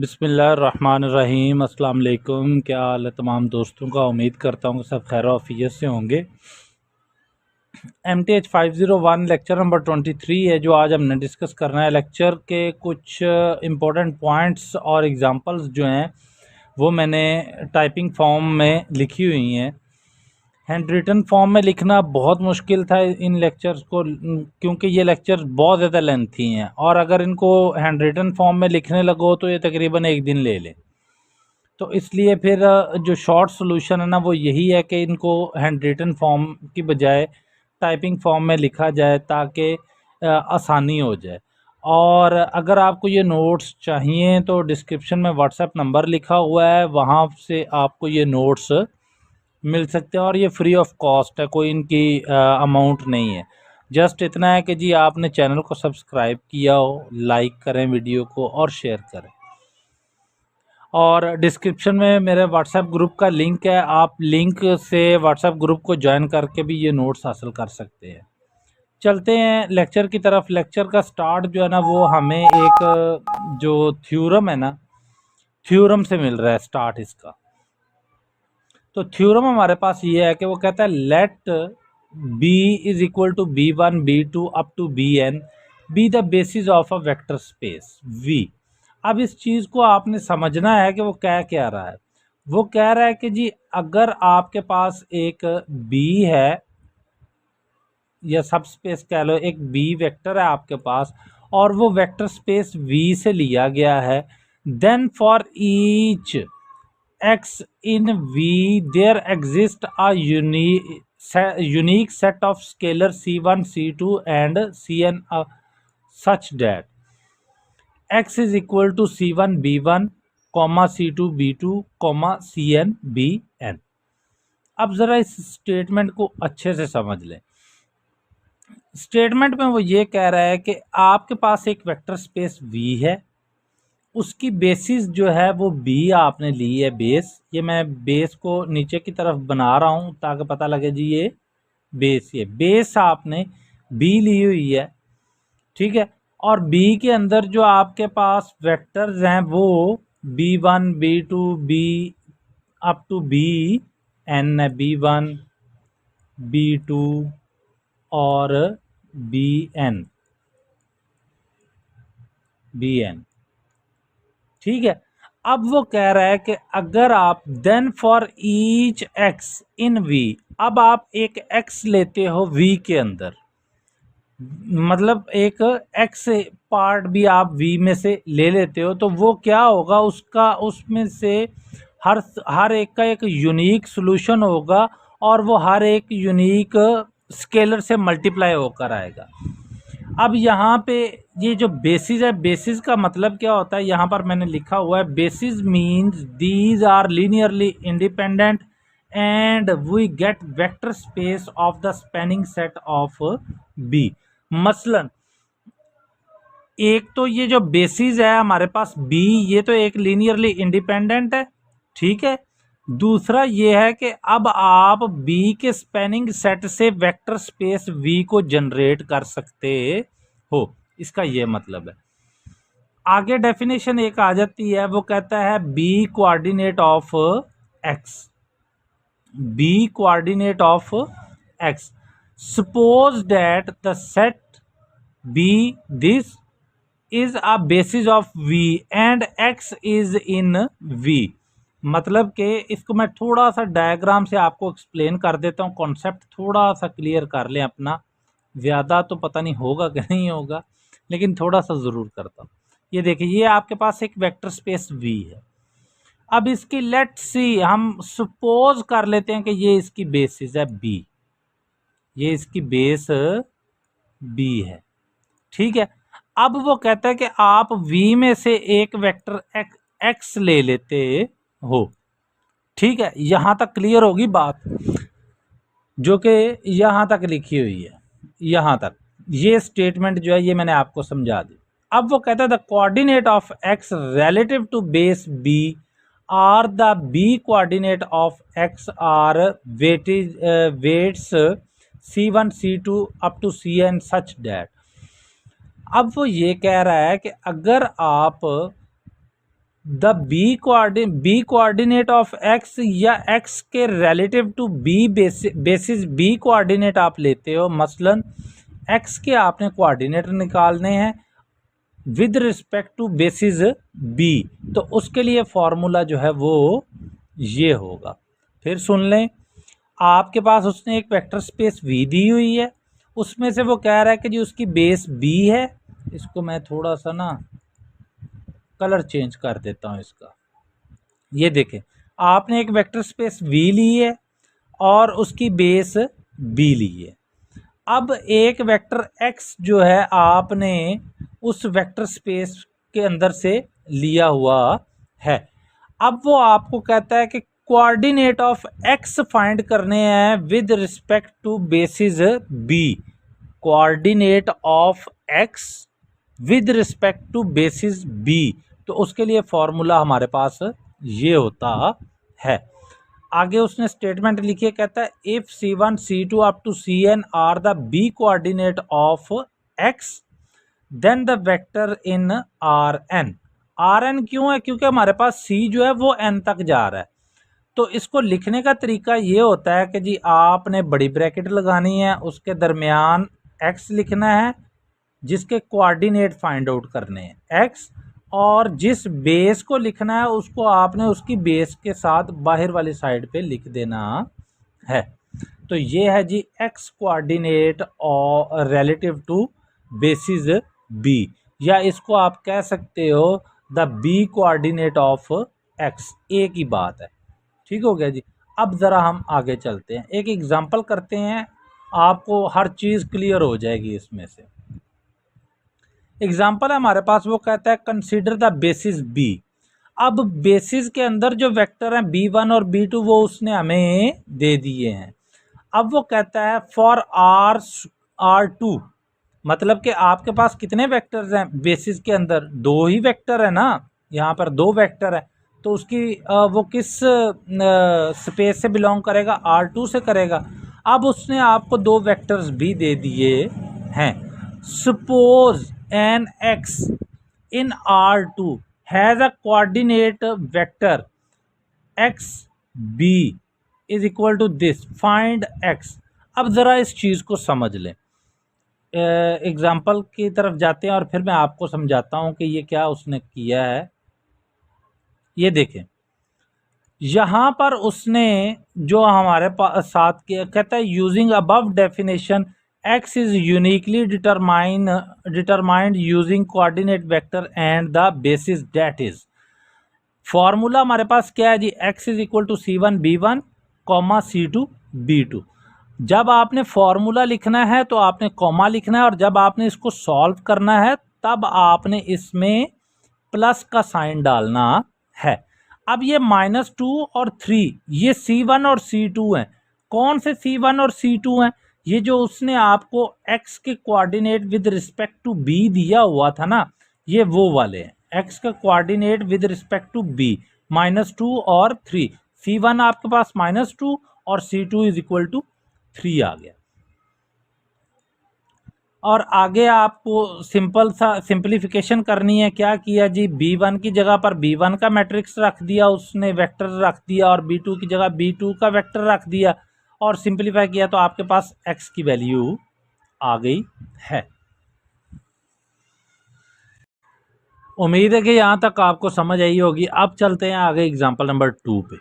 बिस्मिल्लाहिर्रहमानिर्रहीम। अस्सलाम वालेकुम। क्या हाल है तमाम दोस्तों का। उम्मीद करता हूँ कि सब खैर आफियत से होंगे। MTH 501 लेक्चर नंबर 23 है जो आज हमने डिस्कस करना है। लेक्चर के कुछ इम्पोर्टेंट पॉइंट्स और एग्जांपल्स जो हैं वो मैंने टाइपिंग फॉर्म में लिखी हुई हैं। हैंड रिटन फॉर्म में लिखना बहुत मुश्किल था इन लेक्चर्स को, क्योंकि ये लेक्चर्स बहुत ज़्यादा लेंथी हैं और अगर इनको हैंड रिटन फॉर्म में लिखने लगो तो ये तकरीबन एक दिन ले लें। तो इसलिए फिर जो शॉर्ट सोल्यूशन है ना वो यही है कि इनको हैंड रिटन फॉर्म की बजाय टाइपिंग फॉर्म में लिखा जाए ताकि आसानी हो जाए। और अगर आपको ये नोट्स चाहिए तो डिस्क्रिप्शन में व्हाट्सएप नंबर लिखा हुआ है, वहाँ से आपको ये नोट्स मिल सकते हैं और ये फ्री ऑफ कॉस्ट है, कोई इनकी अमाउंट नहीं है। जस्ट इतना है कि जी आपने चैनल को सब्सक्राइब किया हो, लाइक करें वीडियो को और शेयर करें। और डिस्क्रिप्शन में मेरे व्हाट्सएप ग्रुप का लिंक है, आप लिंक से व्हाट्सएप ग्रुप को ज्वाइन करके भी ये नोट्स हासिल कर सकते हैं। चलते हैं लेक्चर की तरफ। लेक्चर का स्टार्ट जो है ना वो हमें एक जो थ्योरम है ना, थ्योरम से मिल रहा है स्टार्ट इसका। तो थ्योरम हमारे पास ये है कि वो कहता है let B is equal to B1 B2 up to Bn B the basis of a vector space V। अब इस चीज़ को आपने समझना है कि वो क्या रहा है। वो कह रहा है कि जी अगर आपके पास एक B है या सब स्पेस कह लो, एक B वेक्टर है आपके पास और वो वेक्टर स्पेस V से लिया गया है, then for each x in V there exists a unique set of scalar C1 C2 and Cn such that x is equal to C1 B1 C2 B2 Cn Bn। अब ज़रा इस statement को अच्छे से समझ लें। स्टेटमेंट में वो ये कह रहा है कि आपके पास एक वेक्टर स्पेस V है, उसकी बेसिस जो है वो B आपने ली है, बेस। ये मैं बेस को नीचे की तरफ बना रहा हूँ ताकि पता लगे जी ये बेस, ये बेस आपने B ली हुई है, ठीक है। और B के अंदर जो आपके पास वेक्टर्स हैं वो B1 B2 B up to Bn है, B1 B2 और Bn, ठीक है। अब वो कह रहा है कि अगर आप then for each x in V, अब आप एक x लेते हो V के अंदर, मतलब एक x पार्ट भी आप V में से ले लेते हो, तो वो क्या होगा, उसका उसमें से हर एक का एक यूनिक सॉल्यूशन होगा और वो हर एक यूनिक स्केलर से मल्टीप्लाई होकर आएगा। अब यहाँ पे ये जो बेसिस है, बेसिस का मतलब क्या होता है, यहाँ पर मैंने लिखा हुआ है basis means these are linearly independent and we get vector space of the spanning set of B. मसलन एक तो ये जो बेसिस है हमारे पास बी, ये तो एक लीनियरली इंडिपेंडेंट है, ठीक है। दूसरा ये है कि अब आप बी के स्पैनिंग सेट से वेक्टर स्पेस वी को जनरेट कर सकते हो, इसका ये मतलब है। आगे डेफिनेशन एक आ जाती है, वो कहता है B coordinate of X, B coordinate of X. Suppose that the set B this is a basis of V and X is in V. मतलब कि इसको मैं थोड़ा सा डायग्राम से आपको एक्सप्लेन कर देता हूँ, कॉन्सेप्ट थोड़ा सा क्लियर कर लें अपना। ज़्यादा तो पता नहीं होगा कि नहीं होगा, लेकिन थोड़ा सा ज़रूर करता हूँ। ये देखिए, ये आपके पास एक वेक्टर स्पेस V है। अब इसकी लेट्स सी, हम सपोज कर लेते हैं कि ये इसकी बेसिस है B, ये इसकी बेस B है, ठीक है। अब वो कहता है कि आप V में से एक वेक्टर x ले लेते हो, ठीक है। यहां तक क्लियर होगी बात, जो कि यहां तक लिखी हुई है, यहां तक ये स्टेटमेंट जो है ये मैंने आपको समझा दी। अब वो कहता है the coordinate of x relative to base b are the b coordinate of x are weights C1 C2 up to Cn such that. अब वो ये कह रहा है कि अगर आप the B coordinate of X या एक्स के relative to B basis B coordinate आप लेते हो, मसलन एक्स के आपने कोऑर्डिनेट निकालने हैं with respect to basis B, तो उसके लिए फॉर्मूला जो है वो ये होगा। फिर सुन लें, आपके पास उसने एक वेक्टर स्पेस वी दी हुई है, उसमें से वो कह रहा है कि जी उसकी बेस बी है। इसको मैं थोड़ा सा ना कलर चेंज कर देता हूँ इसका। ये देखें, आपने एक वेक्टर स्पेस वी ली है और उसकी बेस बी ली है। अब एक वेक्टर एक्स जो है आपने उस वेक्टर स्पेस के अंदर से लिया हुआ है। अब वो आपको कहता है कि कोऑर्डिनेट ऑफ एक्स फाइंड करने हैं with respect to basis B. Coordinate of X with respect to basis B, तो उसके लिए फॉर्मूला हमारे पास ये होता है। आगे उसने स्टेटमेंट लिखी है, कहता है if C1 C2 up to Cn are the B coordinate of X then the vector in Rn। Rn क्यों है? क्योंकि हमारे पास C जो है वो n तक जा रहा है। तो इसको लिखने का तरीका ये होता है कि जी आपने बड़ी ब्रैकेट लगानी है, उसके दरमियान x लिखना है जिसके कोऑर्डिनेट फाइंड आउट करने हैं x, और जिस बेस को लिखना है उसको आपने उसकी बेस के साथ बाहर वाली साइड पे लिख देना है। तो ये है जी x कोऑर्डिनेट और रिलेटिव टू बेसिस b, या इसको आप कह सकते हो the b coordinate of x, एक ही बात है। ठीक हो गया जी। अब ज़रा हम आगे चलते हैं, एक एग्जांपल करते हैं, आपको हर चीज़ क्लियर हो जाएगी इसमें से। एग्जाम्पल है हमारे पास, वो कहता है कंसीडर द बेसिस बी। अब बेसिस के अंदर जो वेक्टर हैं b1 और b2 वो उसने हमें दे दिए हैं। अब वो कहता है फॉर R2, मतलब कि आपके पास कितने वेक्टर्स हैं बेसिस के अंदर? दो ही वेक्टर है ना, यहाँ पर दो वेक्टर है, तो उसकी वो किस स्पेस से बिलोंग करेगा? R2 से करेगा। अब उसने आपको दो वेक्टर्स भी दे दिए हैं। Suppose an X in R2 has a coordinate vector X B is equal to this, find X. अब ज़रा इस चीज़ को समझ लें, एग्जाम्पल की तरफ जाते हैं और फिर मैं आपको समझाता हूँ कि ये क्या उसने किया है। ये देखें, यहाँ पर उसने जो हमारे पास साथ किया, कहता है using above definition x is uniquely determined using coordinate vector and the basis that is. Formula हमारे पास क्या है जी? x is equal to C1 B1 comma C2 B2। जब आपने फॉर्मूला लिखना है तो आपने कॉमा लिखना है, और जब आपने इसको सॉल्व करना है तब आपने इसमें प्लस का साइन डालना है। अब ये -2 और 3 ये C1 और C2 हैं। कौन से C1 और C2 हैं? ये जो उसने आपको x के coordinate with respect to b दिया हुआ था ना, ये वो वाले हैं। x का coordinate with respect to b -2 और 3। C1 आपके पास -2 और C2 इज इक्वल टू 3 आ गया। और आगे आपको सिंपल सा सिंप्लीफिकेशन करनी है। क्या किया जी? B1 की जगह पर B1 का मैट्रिक्स रख दिया उसने, वेक्टर रख दिया, और B2 की जगह B2 का वेक्टर रख दिया और सिंप्लीफाई किया तो आपके पास x की वैल्यू आ गई है। उम्मीद है कि यहाँ तक आपको समझ आई होगी। अब चलते हैं आगे एग्जाम्पल नंबर 2 पे।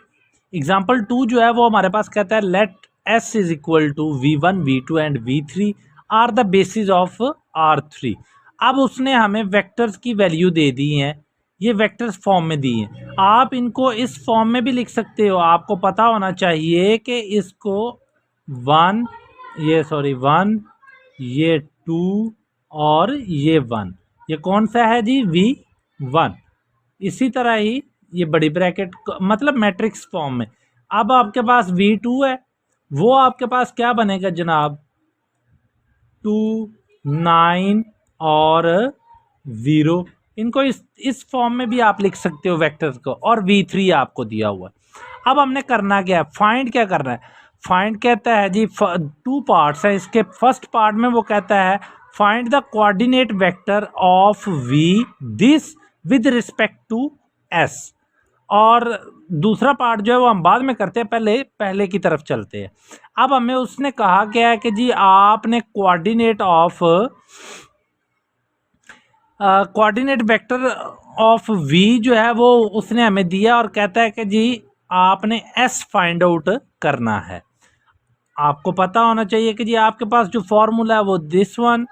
एग्जाम्पल 2 जो है वो हमारे पास कहता है let s is equal to V1 V2 and V3 are the basis of R3। अब उसने हमें वेक्टर्स की वैल्यू दे दी है, ये वेक्टर्स फॉर्म में दी हैं। आप इनको इस फॉर्म में भी लिख सकते हो। आपको पता होना चाहिए कि इसको 1 ये 2 और ये 1, ये कौन सा है जी? V1। इसी तरह ही ये बड़ी ब्रैकेट मतलब मैट्रिक्स फॉर्म में। अब आपके पास V2 है, वो आपके पास क्या बनेगा जनाब? 2 9 और 0। इनको इस फॉर्म में भी आप लिख सकते हो वेक्टर्स को, और V3 आपको दिया हुआ है। अब हमने करना क्या है? फाइंड क्या करना है? फाइंड कहता है जी, 2 पार्ट्स है इसके। फर्स्ट पार्ट में वो कहता है find the coordinate vector of V this with respect to S. और दूसरा पार्ट जो है वो हम बाद में करते हैं, पहले की तरफ चलते हैं। अब हमें उसने कहा क्या है कि जी आपने कोऑर्डिनेट वेक्टर ऑफ वी जो है वो उसने हमें दिया और कहता है कि जी आपने एस फाइंड आउट करना है। आपको पता होना चाहिए कि जी आपके पास जो फॉर्मूला है वो दिस वन,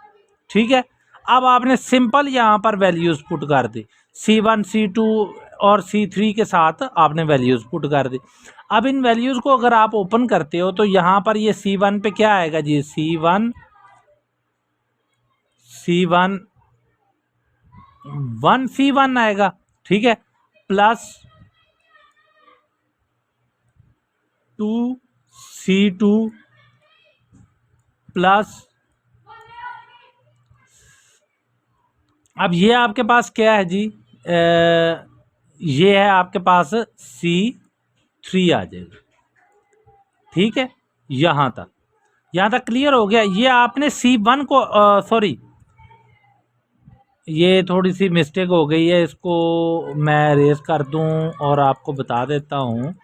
ठीक है। अब आपने सिंपल यहाँ पर वैल्यूज पुट कर दी, C1 C2 और C3 के साथ आपने वैल्यूज पुट कर दी। अब इन वैल्यूज को अगर आप ओपन करते हो तो यहाँ पर ये C1 पे क्या आएगा जी, C1 1C1 आएगा, ठीक है, प्लस 2C2 प्लस, अब ये आपके पास क्या है जी, ये है आपके पास C3 आ जाएगा, ठीक है। यहाँ तक क्लियर हो गया। ये आपने C1 को सॉरी, ये थोड़ी सी मिस्टेक हो गई है, इसको मैं रेज कर दूं और आपको बता देता हूँ।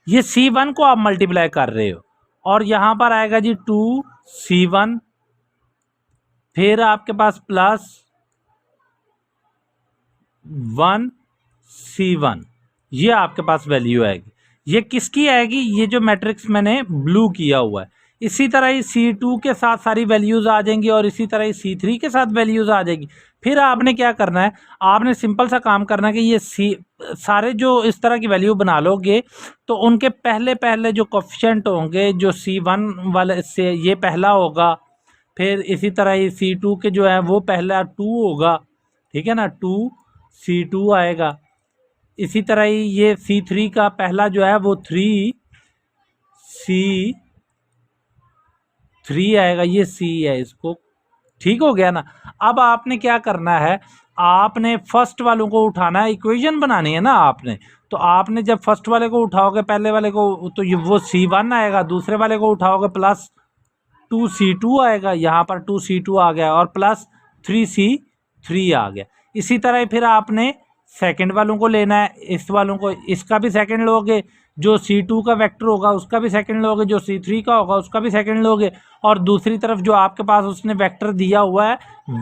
ये C1 को आप मल्टीप्लाई कर रहे हो और यहाँ पर आएगा जी 2C1, फिर आपके पास प्लस 1C1, ये आपके पास वैल्यू आएगी। ये किसकी आएगी, ये जो मैट्रिक्स मैंने ब्लू किया हुआ है। इसी तरह ही C2 के साथ सारी वैल्यूज आ जाएंगी और इसी तरह ही C3 के साथ वैल्यूज आ जाएगी। फिर आपने क्या करना है, आपने सिंपल सा काम करना है कि ये सारे जो इस तरह की वैल्यू बना लोगे तो उनके पहले जो कोफिशिएंट होंगे, जो C1 वाले से ये पहला होगा, फिर इसी तरह ही C2 के जो है वो पहला 2 होगा, ठीक है ना, 2C2 आएगा। इसी तरह ही ये C3 का पहला जो है वो 3C3 आएगा, ये C है इसको, ठीक हो गया ना। अब आपने क्या करना है, आपने फर्स्ट वालों को उठाना है, इक्वेशन बनानी है ना आपने। तो आपने जब फर्स्ट वाले को उठाओगे, पहले वाले को, तो ये वो C1 आएगा, दूसरे वाले को उठाओगे प्लस 2C2 आएगा, यहाँ पर 2C2 आ गया और प्लस 3C3 आ गया। इसी तरह फिर आपने सेकंड वालों को लेना है, इस वालों को, इसका भी सेकंड लोगे, जो C2 का वेक्टर होगा उसका भी सेकंड लोगे, जो C3 का होगा उसका भी सेकंड लोगे, और दूसरी तरफ जो आपके पास उसने वेक्टर दिया हुआ है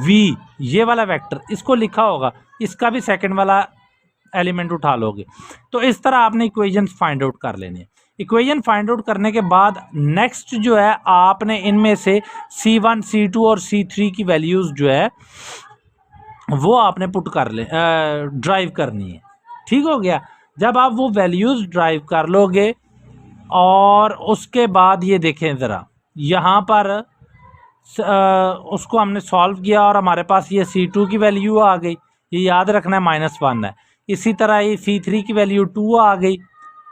V, ये वाला वेक्टर इसको लिखा होगा, इसका भी सेकंड वाला एलिमेंट उठा लोगे। तो इस तरह आपने इक्वेशन फाइंड आउट कर लेनी है। इक्वेशन फाइंड आउट करने के बाद नेक्स्ट जो है आपने इनमें से C1 C2 और C3 की वैल्यूज जो है वो आपने पुट कर ले, ड्राइव करनी है, ठीक हो गया। जब आप वो वैल्यूज ड्राइव कर लोगे और उसके बाद ये देखें ज़रा, यहाँ पर उसको हमने सॉल्व किया और हमारे पास ये C2 की वैल्यू आ गई, ये याद रखना है -1 है। इसी तरह ये C3 की वैल्यू 2 आ गई,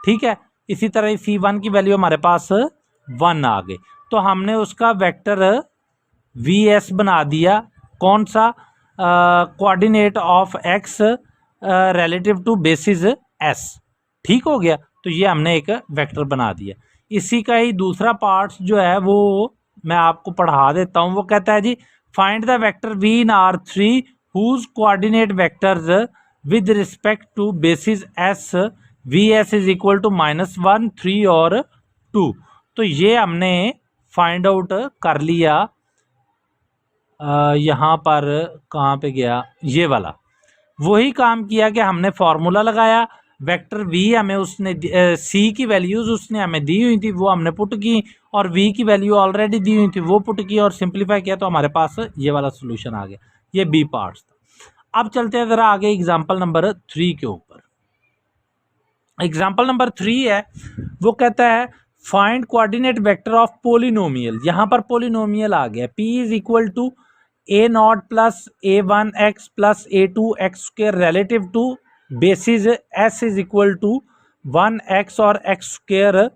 ठीक है। इसी तरह C1 की वैल्यू हमारे पास 1 आ गई। तो हमने उसका वेक्टर VS बना दिया, कौन सा, coordinate of X relative to basis S, ठीक हो गया। तो ये हमने एक वेक्टर बना दिया। इसी का ही दूसरा पार्ट जो है वो मैं आपको पढ़ा देता हूँ। वो कहता है जी find the vector V in R3 whose coordinate vectors with respect to basis S VS is equal to -1 3 और 2। तो ये हमने फाइंड आउट कर लिया। यहाँ पर कहाँ पे गया, ये वाला, वही काम किया कि हमने फॉर्मूला लगाया, वेक्टर V हमें उसने C की वैल्यूज उसने हमें दी हुई थी वो हमने पुट की, और V की वैल्यू ऑलरेडी दी हुई थी वो पुट की और सिंप्लीफाई किया, तो हमारे पास ये वाला सोल्यूशन आ गया। ये B पार्ट्स था। अब चलते हैं ज़रा आगे एग्जाम्पल नंबर 3 के ऊपर। एग्जाम्पल नंबर 3 है, वो कहता है find coordinate vector of polynomial. यहाँ पर पोलिनोमियल आ गया, P is equal to A0 plus A1x plus A2x square relative to basis S is equal to 1x और x स्क्वायर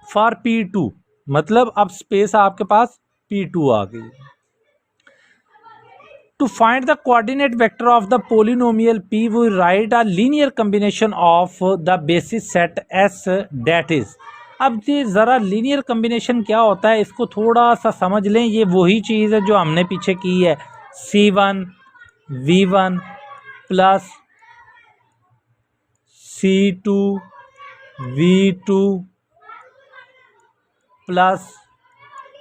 फॉर P2। मतलब अब स्पेस आपके पास P2 आ गई। To find the coordinate vector of the polynomial P, we write a linear combination of the basis set S that is। अब ये ज़रा linear combination क्या होता है इसको थोड़ा सा समझ लें। ये वही चीज़ है जो हमने पीछे की है, C1 V1 plus C2 V2 plus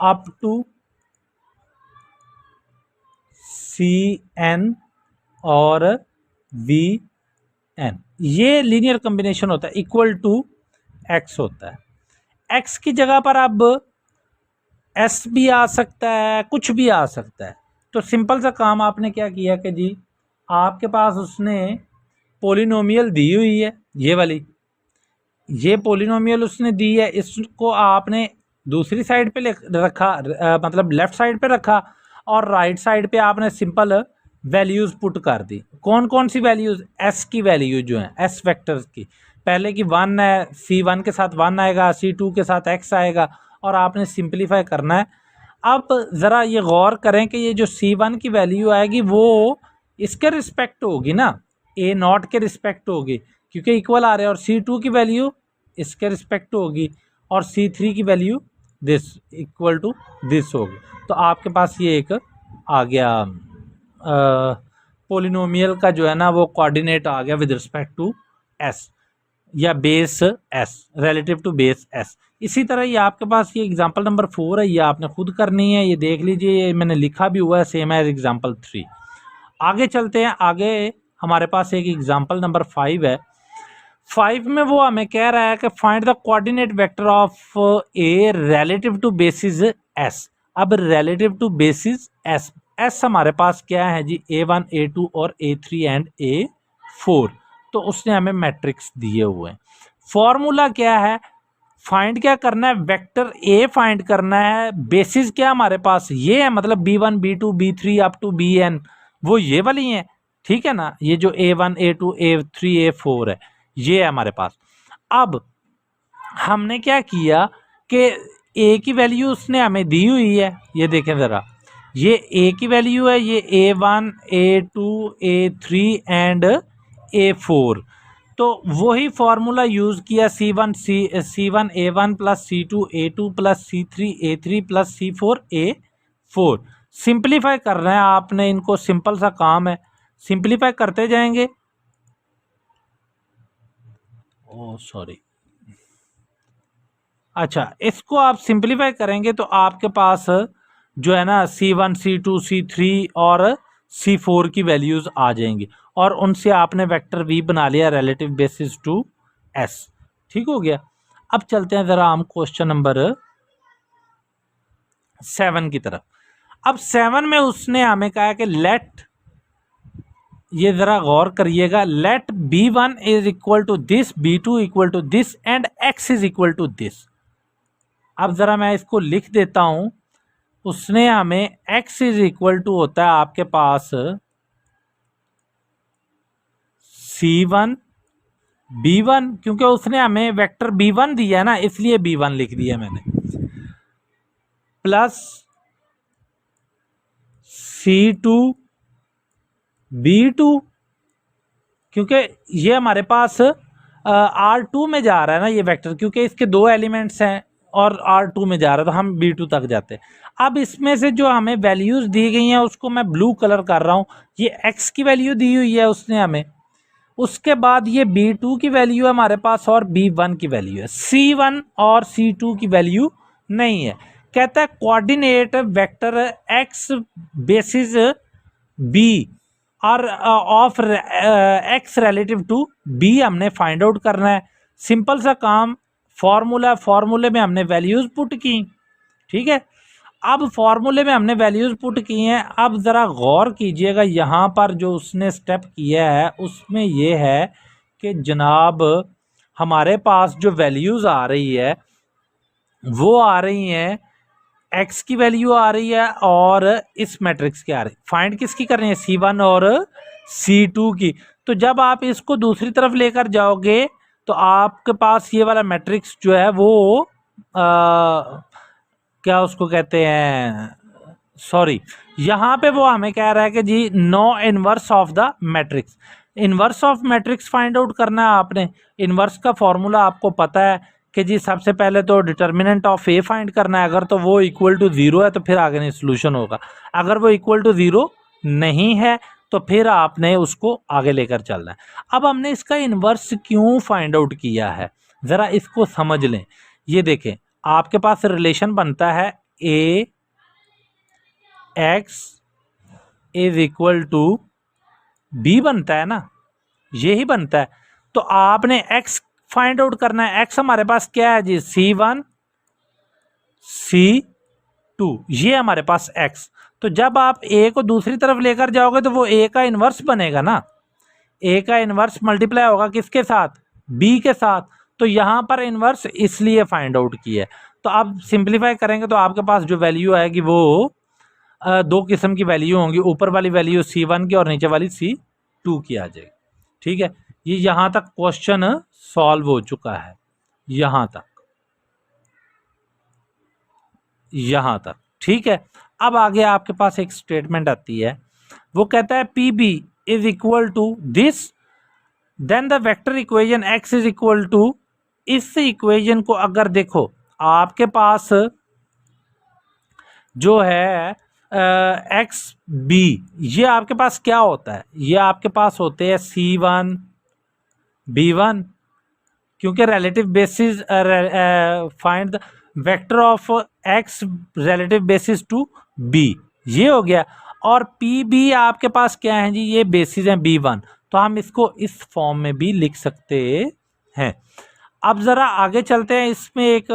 up to CN और VN, ये लीनियर कॉम्बिनेशन होता है, इक्वल टू X होता है। X की जगह पर अब S भी आ सकता है, कुछ भी आ सकता है। तो सिंपल सा काम आपने क्या किया कि जी आपके पास उसने पोलिनोमियल दी हुई है, ये वाली, ये पोलिनोमियल उसने दी है, इसको आपने दूसरी साइड पे रखा, मतलब लेफ्ट साइड पे रखा, और राइट साइड पे आपने सिंपल वैल्यूज़ पुट कर दी। कौन कौन सी वैल्यूज़? S की वैल्यू जो है, S वेक्टर्स की, पहले की 1 है, C1 के साथ 1 आएगा, C2 के साथ X आएगा, और आपने सिंप्लीफाई करना है। अब ज़रा ये गौर करें कि ये जो C1 की वैल्यू आएगी वो इसके रिस्पेक्ट होगी ना, A0 के रिस्पेक्ट होगी, क्योंकि इक्वल आ रहे हैं, और C2 की वैल्यू इसके रिस्पेक्ट होगी, और C3 की value this equal to this होगी। तो आपके पास ये एक आ गया पोलिनोमियल का जो है ना वो कोऑर्डिनेट आ गया विद रिस्पेक्ट टू S या base S, relative to base S। इसी तरह ये आपके पास ये एग्जांपल नंबर 4 है, ये आपने खुद करनी है, ये देख लीजिए, ये मैंने लिखा भी हुआ है सेम एज एग्जांपल 3। आगे चलते हैं, आगे हमारे पास एक एग्जांपल नंबर 5 है। 5 में वो हमें कह रहा है कि find the coordinate vector of A relative to basis S। अब relative to basis S, S हमारे पास क्या है जी, A1 A2 और A3 एंड A4। तो उसने हमें मैट्रिक्स दिए हुए हैं। फॉर्मूला क्या है, फाइंड क्या करना है, वेक्टर A फाइंड करना है, बेसिस क्या हमारे पास ये है, मतलब B1 B2 B3 up to BN, वो ये वाली हैं, ठीक है ना, ये जो A1 A2 A3 A4 है, ये है हमारे पास। अब हमने क्या किया कि A की वैल्यू उसने हमें दी हुई है, ये देखें ज़रा, ये A की वैल्यू है, ये A1 A2 A3 and A4। तो वही फॉर्मूला यूज़ किया, C1 A1 plus C2 A2 plus C3 A3 plus C4 A4। Simplify कर रहे हैं आपने इनको, सिंपल सा काम है, सिंप्लीफाई करते जाएंगे। ओह सॉरी, अच्छा, इसको आप सिंप्लीफाई करेंगे तो आपके पास जो है ना C1 C2 C3 और C4 की वैल्यूज़ आ जाएंगी, और उनसे आपने वेक्टर V बना लिया रिलेटिव बेसिस टू S। ठीक हो गया। अब चलते हैं ज़रा हम क्वेश्चन नंबर 7 की तरफ। अब 7 में उसने हमें कहा कि लेट, ये ज़रा गौर करिएगा, let B1 is equal to this, B2 equal to this and X is equal to this. अब ज़रा मैं इसको लिख देता हूँ। उसने हमें X इज इक्वल टू होता है आपके पास C1 B1, क्योंकि उसने हमें वेक्टर B1 दिया ना, इसलिए B1 लिख दिया मैंने, प्लस C2 B2, क्योंकि ये हमारे पास R2 में जा रहा है ना ये वेक्टर, क्योंकि इसके 2 एलिमेंट्स हैं और R2 में जा रहा है, तो हम B2 तक जाते हैं। अब इसमें से जो हमें वैल्यूज दी गई हैं उसको मैं ब्लू कलर कर रहा हूँ। ये X की वैल्यू दी हुई है उसने हमें, उसके बाद ये B2 की वैल्यू है हमारे पास, और B1 की वैल्यू है। C1 और C2 की वैल्यू नहीं है। कहता है coordinate vector X basis B और of X relative to B हमने फाइंड आउट करना है। सिंपल सा काम, फॉर्मूले में हमने वैल्यूज पुट की, ठीक है। अब फॉर्मूले में हमने वैल्यूज पुट की हैं। अब ज़रा गौर कीजिएगा, यहाँ पर जो उसने स्टेप किया है उसमें ये है कि जनाब हमारे पास जो वैल्यूज़ आ रही है वो आ रही हैं, X की वैल्यू आ रही है और इस मैट्रिक्स की आ रही है। फाइंड किसकी कर रही है, C1 और C2 की। तो जब आप इसको दूसरी तरफ लेकर जाओगे तो आपके पास ये वाला मैट्रिक्स जो है वो क्या उसको कहते हैं, सॉरी, यहाँ पे वो हमें कह रहा है कि जी no inverse of the matrix. Inverse of matrix find out करना है आपने। इनवर्स का फॉर्मूला आपको पता है कि जी सबसे पहले तो डिटर्मिनेंट ऑफ ए फाइंड करना है। अगर तो वो इक्वल टू 0 है तो फिर आगे नहीं सोल्यूशन होगा। अगर वो इक्वल टू 0 नहीं है तो फिर आपने उसको आगे लेकर चलना है। अब हमने इसका इन्वर्स क्यों फाइंड आउट किया है, ज़रा इसको समझ लें। ये देखें, आपके पास रिलेशन बनता है A X is equal to B बनता है ना, यही बनता है। तो आपने x फाइंड आउट करना है। x हमारे पास क्या है जी, C1 C2, ये हमारे पास x। तो जब आप a को दूसरी तरफ लेकर जाओगे तो वो a का इन्वर्स बनेगा ना, a का इन्वर्स मल्टीप्लाई होगा किसके साथ, b के साथ। तो यहां पर इन्वर्स इसलिए फाइंड आउट किया है। तो आप सिंप्लीफाई करेंगे तो आपके पास जो वैल्यू आएगी वो दो किस्म की वैल्यू होंगी, ऊपर वाली वैल्यू C1 की और नीचे वाली C2 की आ जाएगी। ठीक है, ये यहां तक क्वेश्चन सॉल्व हो चुका है, यहां तक। ठीक है, अब आगे आपके पास एक स्टेटमेंट आती है, वो कहता है P B is equal to this, then the vector equation X is equal to. इस इक्वेशन को अगर देखो आपके पास जो है एक्स बी, ये आपके पास क्या होता है, ये आपके पास होते हैं C1 B1, क्योंकि relative basis find the vector of X relative basis to B, ये हो गया। और पी बी आपके पास क्या है जी, ये बेसिस हैं B1, तो हम इसको इस फॉर्म में भी लिख सकते हैं। अब ज़रा आगे चलते हैं, इसमें एक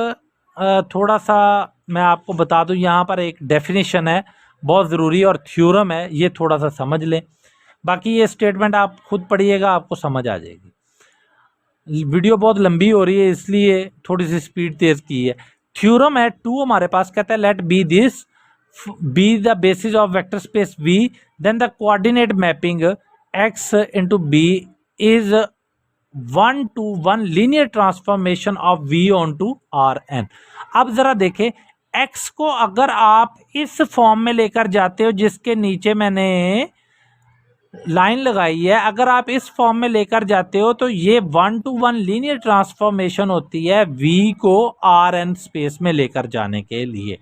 थोड़ा सा मैं आपको बता दूं, यहाँ पर एक डेफिनेशन है बहुत ज़रूरी और थ्योरम है, ये थोड़ा सा समझ लें। बाकी ये स्टेटमेंट आप खुद पढ़िएगा, आपको समझ आ जाएगी। वीडियो बहुत लंबी हो रही है इसलिए थोड़ी सी स्पीड तेज़ की है। थ्योरम है 2 हमारे पास, कहता है let B this B the basis of vector space V, then the coordinate mapping x into B is 1:1 linear transformation of V onto Rn। अब जरा देखें, x को अगर आप इस फॉर्म में लेकर जाते हो जिसके नीचे मैंने लाइन लगाई है, अगर आप इस फॉर्म में लेकर जाते हो तो ये 1:1 लीनियर ट्रांसफॉर्मेशन होती है V को Rn स्पेस में लेकर जाने के लिए।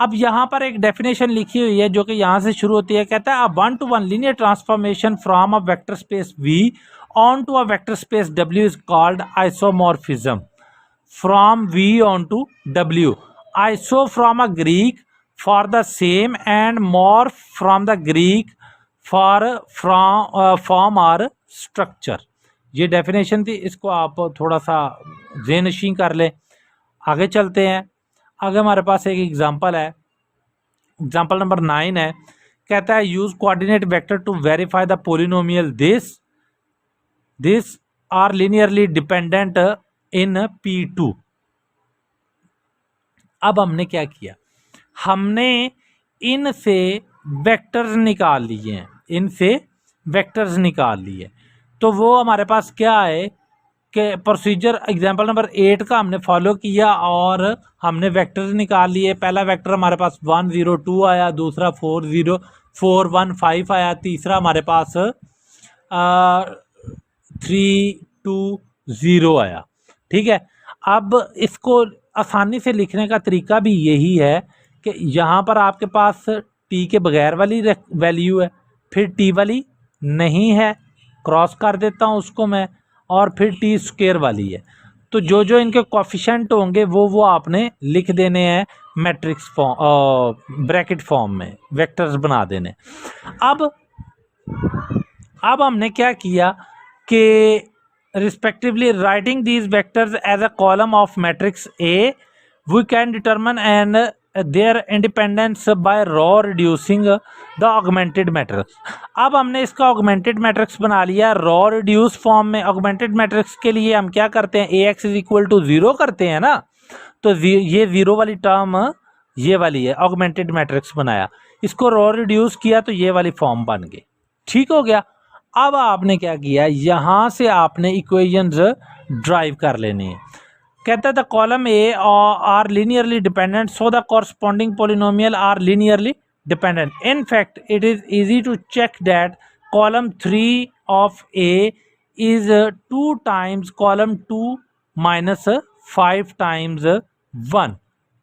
अब यहाँ पर एक डेफिनेशन लिखी हुई है जो कि यहाँ से शुरू होती है, कहता है 1:1 linear transformation from a vector space V onto a vector space W is called isomorphism from V onto W. Iso from a Greek for the same and morph from the Greek for form or structure। ये definition थी, इसको आप थोड़ा सा ज़हनशीं कर लें। आगे चलते हैं, आगे हमारे पास एक एग्जांपल है, एग्जांपल नंबर 9 है, कहता है use coordinate vector to verify the polynomial this are linearly dependent in P2। अब हमने क्या किया, हमने इनसे वेक्टर्स निकाल लिए हैं, तो वो हमारे पास क्या है कि प्रोसीजर एग्जांपल नंबर 8 का हमने फॉलो किया और हमने वेक्टर्स निकाल लिए। पहला वेक्टर हमारे पास 1 0 2 आया, दूसरा 4 0 4 1 5 आया, तीसरा हमारे पास 3 2 0 आया। ठीक है, अब इसको आसानी से लिखने का तरीका भी यही है कि यहाँ पर आपके पास टी के बगैर वाली वैल्यू है, फिर टी वाली नहीं है, क्रॉस कर देता हूँ उसको मैं, और फिर टी स्क्वायर वाली है। तो जो जो इनके कोफिशिएंट होंगे वो आपने लिख देने हैं मैट्रिक्स फॉर्म, ब्रैकेट फॉर्म में वेक्टर्स बना देने। अब हमने क्या किया कि respectively writing these vectors as a column of matrix A, we can determine and their independence by row reducing the augmented matrix. अब हमने इसका ऑगमेंटेड मैट्रिक्स बना लिया रॉ रिड्यूस फॉर्म में। ऑगमेंटेड मैट्रिक्स के लिए हम क्या करते हैं, AX इज इक्वल टू 0 करते हैं ना, तो ये 0 वाली टर्म ये वाली है, ऑगमेंटेड मैट्रिक्स बनाया, इसको रॉ रिड्यूस किया तो ये वाली फॉर्म बन गई। ठीक हो गया। अब आपने क्या किया, यहाँ से आपने इक्वेशंस ड्राइव कर लेनी है। कहता है the column A are linearly dependent, so the corresponding polynomial are linearly dependent. In fact it is easy to check that column 3 of A is 2 times column 2 minus 5 times 1।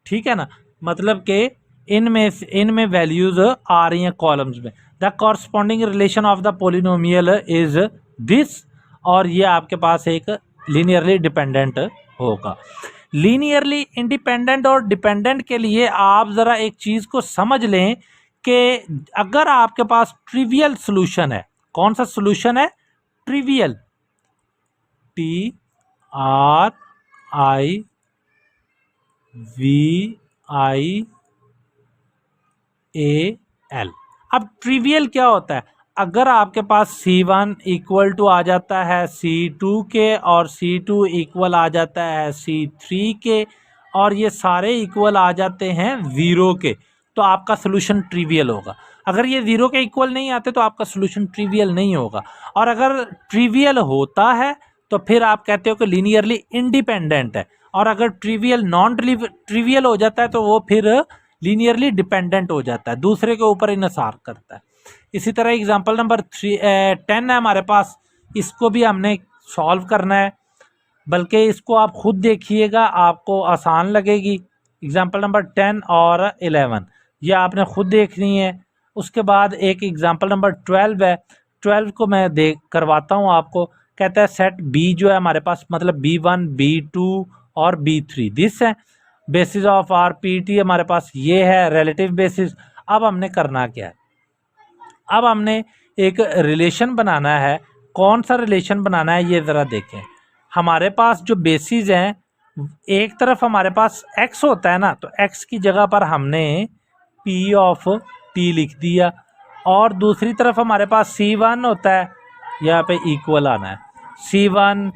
ठीक है ना, मतलब कि इनमें वैल्यूज आ रही हैं कॉलम्स में। The corresponding relation of the polynomial is this, और ये आपके पास एक लीनियरली डिपेंडेंट होगा। लीनियरली इंडिपेंडेंट और डिपेंडेंट के लिए आप ज़रा एक चीज़ को समझ लें कि अगर आपके पास ट्रिवियल सॉल्यूशन है, कौन सा सॉल्यूशन है? Trivial, TRIVIAL। अब ट्रिवियल क्या होता है? अगर आपके पास C1 इक्वल टू आ जाता है C2 के, और C2 इक्वल आ जाता है C3 के, और ये सारे इक्वल आ जाते हैं 0 के, तो आपका सोल्यूशन ट्रिवियल होगा। अगर ये 0 के इक्वल नहीं आते तो आपका सोल्यूशन ट्रिवियल नहीं होगा। और अगर ट्रिवियल होता है तो फिर आप कहते हो कि लीनियरली इंडिपेंडेंट है, और अगर ट्रिवियल नॉन ट्रिवियल हो जाता है तो वो फिर लीनियरली डिपेंडेंट हो जाता है, दूसरे के ऊपर इन्हिसार करता है। इसी तरह एग्जांपल नंबर 10 है हमारे पास, इसको भी हमने सॉल्व करना है, बल्कि इसको आप खुद देखिएगा, आपको आसान लगेगी। एग्जांपल नंबर 10 और 11 ये आपने खुद देखनी है। उसके बाद एक एग्जांपल नंबर 12 है, 12 को मैं करवाता हूँ आपको। कहता है सेट बी जो है हमारे पास, मतलब B1 B2 और B3 दिस है बेसिस ऑफ आर पी हमारे पास ये है रिलेटिव बेसिस। अब हमने करना क्या है? अब हमने एक रिलेशन बनाना है। कौन सा रिलेशन बनाना है ये ज़रा देखें। हमारे पास जो बेसिस हैं, एक तरफ हमारे पास x होता है ना, तो x की जगह पर हमने p ऑफ t लिख दिया, और दूसरी तरफ हमारे पास C1 होता है, यहाँ पे इक्वल आना है, C1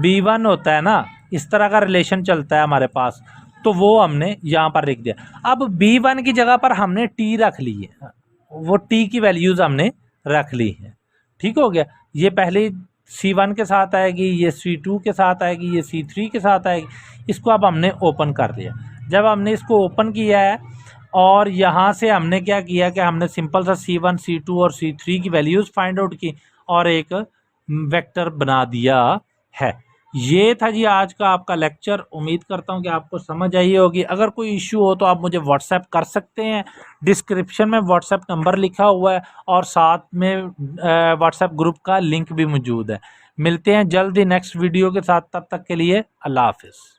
B1 होता है ना, इस तरह का रिलेशन चलता है हमारे पास, तो वो हमने यहाँ पर लिख दिया। अब B1 की जगह पर हमने t रख ली है, वो t की वैल्यूज़ हमने रख ली है। ठीक हो गया। ये पहले C1 के साथ आएगी, ये C2 के साथ आएगी, ये C3 के साथ आएगी। इसको अब हमने ओपन कर लिया। जब हमने इसको ओपन किया है और यहाँ से हमने क्या किया कि हमने सिंपल सा C1 C2 और C3 की वैल्यूज़ फाइंड आउट की और एक वेक्टर बना दिया है। ये था जी आज का आपका लेक्चर। उम्मीद करता हूँ कि आपको समझ आई होगी। अगर कोई इश्यू हो तो आप मुझे व्हाट्सएप कर सकते हैं, डिस्क्रिप्शन में व्हाट्सएप नंबर लिखा हुआ है और साथ में व्हाट्सएप ग्रुप का लिंक भी मौजूद है। मिलते हैं जल्दी नेक्स्ट वीडियो के साथ, तब तक के लिए अल्लाह हाफिज़।